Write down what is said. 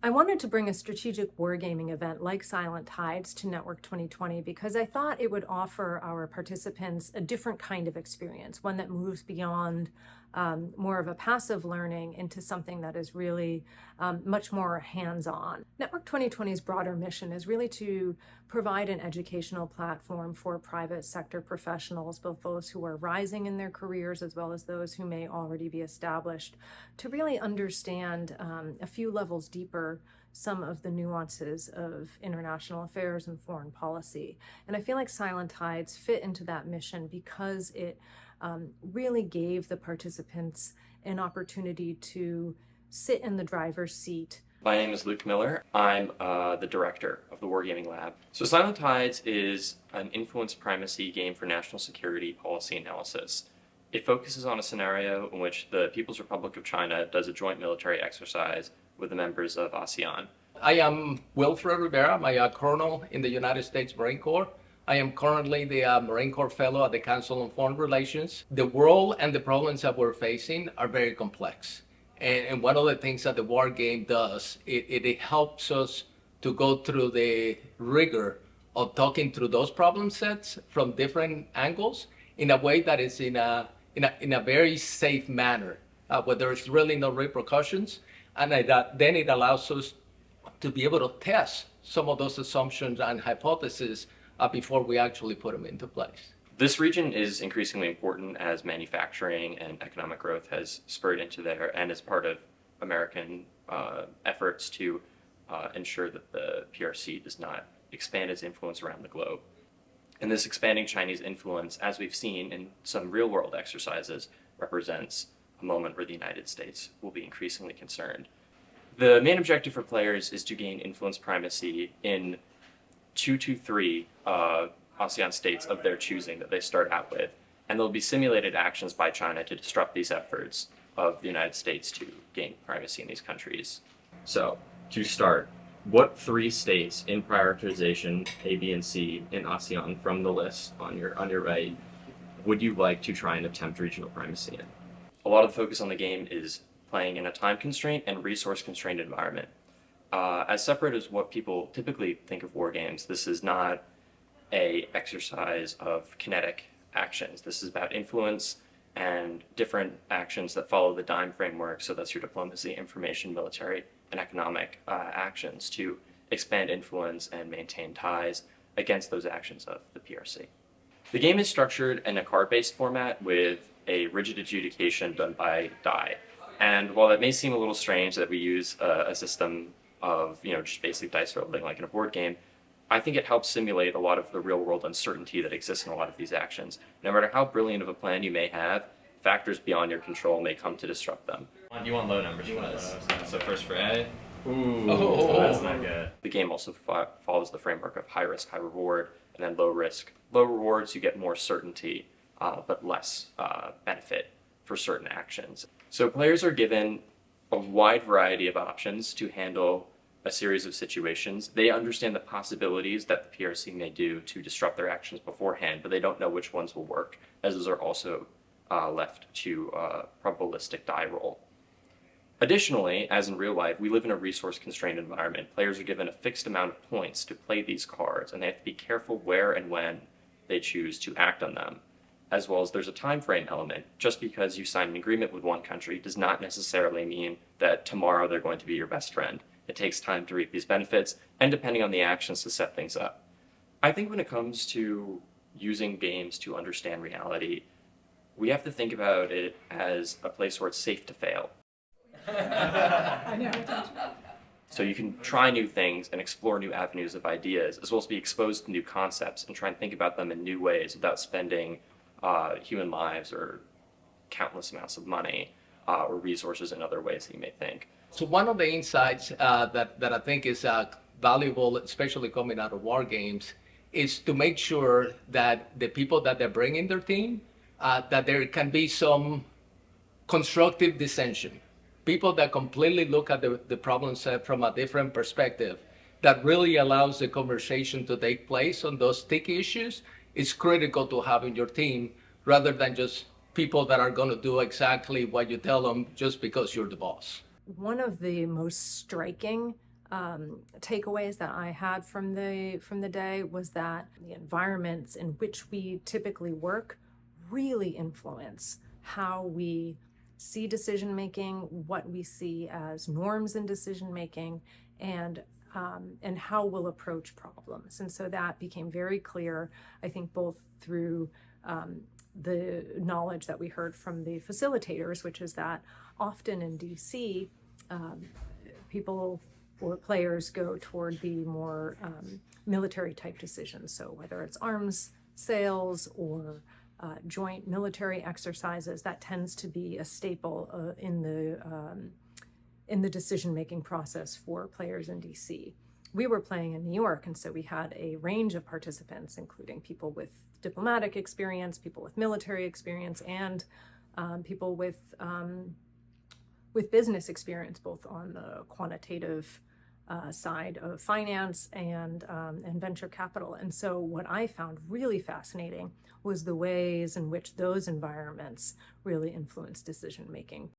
I wanted to bring a strategic wargaming event like Silent Tides to Network 2020 because I thought it would offer our participants a different kind of experience, one that moves beyond more of a passive learning into something that is really much more hands-on. Network 2020's broader mission is really to provide an educational platform for private sector professionals, both those who are rising in their careers as well as those who may already be established, to really understand a few levels deeper some of the nuances of international affairs and foreign policy. And I feel like Silent Tides fit into that mission because it really gave the participants an opportunity to sit in the driver's seat. My name is Luke Miller. I'm the director of the Wargaming Lab. So Silent Tides is an influence primacy game for national security policy analysis. It focuses on a scenario in which the People's Republic of China does a joint military exercise with the members of ASEAN. I am Wilfred Rivera. I'm a colonel in the United States Marine Corps. I am currently the Marine Corps Fellow at the Council on Foreign Relations. The world and the problems that we're facing are very complex. And one of the things that the war game does, it helps us to go through the rigor of talking through those problem sets from different angles in a way that is in a very safe manner, where there's really no repercussions. And then it allows us to be able to test some of those assumptions and hypotheses before we actually put them into place. This region is increasingly important as manufacturing and economic growth has spurred into there and as part of American efforts to ensure that the PRC does not expand its influence around the globe. And this expanding Chinese influence, as we've seen in some real-world exercises, represents a moment where the United States will be increasingly concerned. The main objective for players is to gain influence primacy in 2 to 3 ASEAN states of their choosing that they start out with, and there'll be simulated actions by China to disrupt these efforts of the United States to gain primacy in these countries. So, to start, what 3 states in prioritization A, B, and C in ASEAN from the list on your right would you like to try and attempt regional primacy in? A lot of the focus on the game is playing in a time constraint and resource constrained environment. As separate as what people typically think of war games, this is not a exercise of kinetic actions. This is about influence and different actions that follow the DIME framework. So that's your diplomacy, information, military, and economic actions to expand influence and maintain ties against those actions of the PRC. The game is structured in a card-based format with a rigid adjudication done by die. And while that may seem a little strange that we use a system of, just basic dice rolling like in a board game, I think it helps simulate a lot of the real-world uncertainty that exists in a lot of these actions. No matter how brilliant of a plan you may have, factors beyond your control may come to disrupt them. You want low numbers for this. So first for A. Ooh, that's not good. The game also follows the framework of high risk, high reward, and then low risk. Low rewards, you get more certainty, but less benefit for certain actions. So players are given a wide variety of options to handle a series of situations. They understand the possibilities that the PRC may do to disrupt their actions beforehand, but they don't know which ones will work, as those are also left to probabilistic die roll. Additionally, as in real life, we live in a resource-constrained environment. Players are given a fixed amount of points to play these cards, and they have to be careful where and when they choose to act on them. As well as there's a time frame element. Just because you sign an agreement with one country does not necessarily mean that tomorrow they're going to be your best friend. It takes time to reap these benefits, and depending on the actions to set things up. I think when it comes to using games to understand reality, we have to think about it as a place where it's safe to fail. I know. So you can try new things and explore new avenues of ideas, as well as be exposed to new concepts and try and think about them in new ways without spending human lives or countless amounts of money or resources in other ways that you may think. So one of the insights that I think is valuable, especially coming out of war games, is to make sure that the people that they bring in their team, that there can be some constructive dissension. People that completely look at the problem set from a different perspective, that really allows the conversation to take place on those sticky issues, is critical to have in your team, rather than just people that are going to do exactly what you tell them just because you're the boss. One of the most striking takeaways that I had from the day was that the environments in which we typically work really influence how we see decision making, what we see as norms in decision making, and how we'll approach problems. And so that became very clear, I think, both through the knowledge that we heard from the facilitators, which is that often in DC, people or players go toward the more military type decisions. So whether it's arms sales or joint military exercises, that tends to be a staple in the decision-making process for players in DC. We were playing in New York, and so we had a range of participants, including people with diplomatic experience, people with military experience, and people with business experience, both on the quantitative side of finance and venture capital. And so what I found really fascinating was the ways in which those environments really influence decision making.